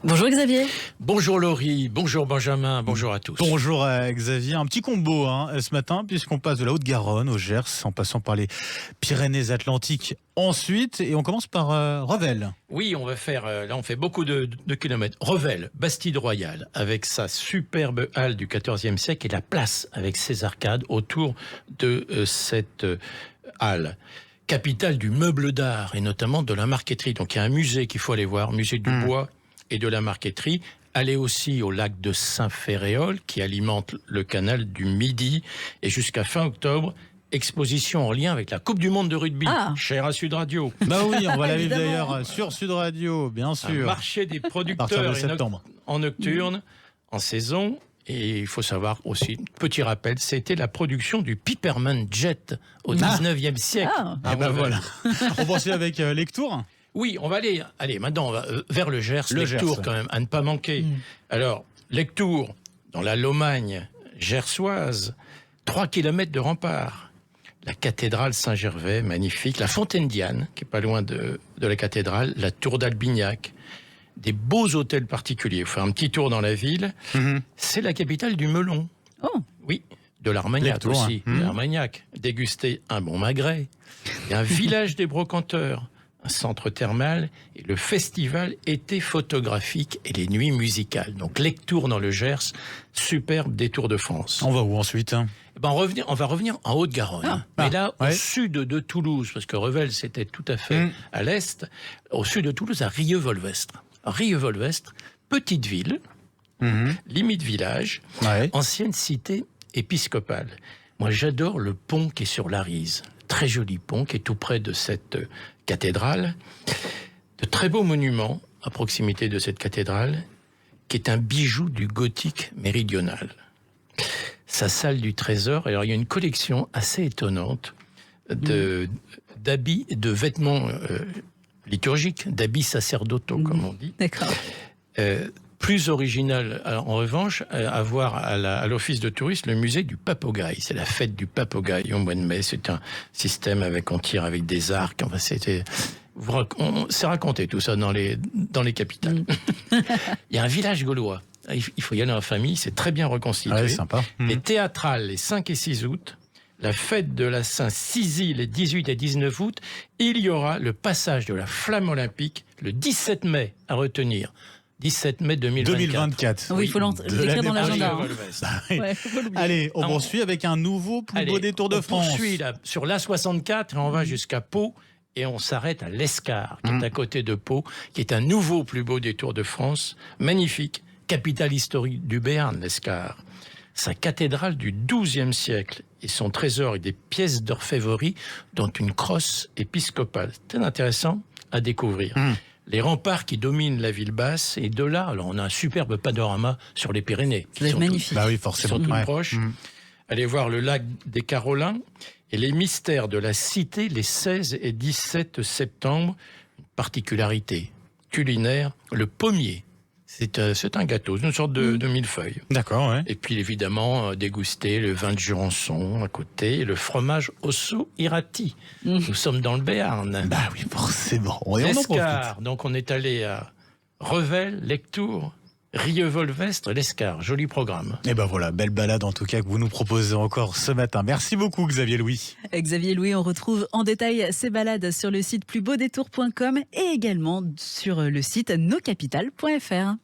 Bonjour Xavier. Bonjour Laurie, bonjour Benjamin, bonjour à tous. Bonjour Xavier, un petit combo ce matin puisqu'on passe de la Haute-Garonne au Gers en passant par les Pyrénées-Atlantiques ensuite et on commence par Revel. Oui, on va faire, là on fait beaucoup de kilomètres. Revel, Bastide Royale, avec sa superbe halle du XIVe siècle et la place avec ses arcades autour de cette halle. Capitale du meuble d'art et notamment de la marqueterie. Donc il y a un musée qu'il faut aller voir, musée du bois et de la marqueterie. Allez aussi au lac de Saint-Ferréol qui alimente le canal du Midi et jusqu'à fin octobre, exposition en lien avec la Coupe du Monde de rugby, chère à Sud Radio. Bah oui, on va la vivre d'ailleurs sur Sud Radio, bien sûr. Un marché des producteurs en nocturne, en saison. Et il faut savoir aussi, petit rappel, c'était la production du Piperman Jet au 19e siècle. Voilà. On poursuit avec Lectour. Oui, on va aller maintenant on va vers le Gers. Lectour quand même, à ne pas manquer. Alors, Lectour, dans la Lomagne gersoise, 3 kilomètres de rempart. La cathédrale Saint-Gervais, magnifique. La Fontaine Diane, qui est pas loin de la cathédrale. La tour d'Albignac. Des beaux hôtels particuliers. Il faut faire un petit tour dans la ville. C'est la capitale du melon. Oh. Oui, de l'Armagnac aussi. L'Armagnac. Déguster un bon magret. Il y a un village des brocanteurs, un centre thermal et le festival été photographique et les nuits musicales. Donc Lectour dans le Gers, superbe détour de France. On va où ensuite on va revenir en Haute-Garonne. Mais là, au sud de Toulouse, parce que Revel, c'était tout à fait à l'est, au sud de Toulouse, à Rieux-Volvestre. Rieux-Volvestre, petite ville, limite village, ancienne cité épiscopale. Moi, j'adore le pont qui est sur l'Arise. Très joli pont qui est tout près de cette cathédrale. De très beaux monuments à proximité de cette cathédrale, qui est un bijou du gothique méridional. Sa salle du trésor, alors il y a une collection assez étonnante d'habits, de vêtements liturgiques, d'habits sacerdotaux, comme on dit. D'accord. Plus original, en revanche, à voir à l'office de tourisme, le musée du Papogaï. C'est la fête du Papogaï au mois de mai. C'est un système on tire avec des arcs. Enfin, c'est raconté tout ça dans les capitales. Il y a un village gaulois. Il faut y aller en famille. C'est très bien reconstitué. Ouais, sympa. Les théâtrales, les 5 et 6 août. La fête de la Saint-Cizille, les 18 et 19 août. Il y aura le passage de la flamme olympique le 17 mai à retenir. 17 mai 2024. Oui, il faut l'écrire dans l'agenda. Allez, on poursuit avec un nouveau plus beau détour de France. On poursuit là, sur l'A64 et on va jusqu'à Pau et on s'arrête à l'Escar, qui est à côté de Pau, qui est un nouveau plus beau détour de France. Magnifique, capitale historique du Béarn, l'Escar. Sa cathédrale du XIIe siècle et son trésor et des pièces d'orfèvrerie, dont une crosse épiscopale. C'est très intéressant à découvrir. Les remparts qui dominent la ville basse, et de là, alors on a un superbe panorama sur les Pyrénées. Ça va être magnifique. Bah oui, forcément. Ils sont toutes proches. Allez voir le lac des Carolins et les mystères de la cité les 16 et 17 septembre. Une particularité culinaire, le pommier. C'est un gâteau, une sorte de millefeuille. D'accord, ouais. Et puis évidemment, déguster le vin de Jurançon à côté, et le fromage Osso-Irati. Nous sommes dans le Béarn. Bah oui, forcément. L'Escar, donc on est allé à Revel, Lectour, Rieux-Volvestre, l'Escar. Joli programme. Et ben voilà, belle balade en tout cas que vous nous proposez encore ce matin. Merci beaucoup Xavier Louis. Xavier Louis, on retrouve en détail ces balades sur le site plusbeaudétour.com et également sur le site noscapitales.fr.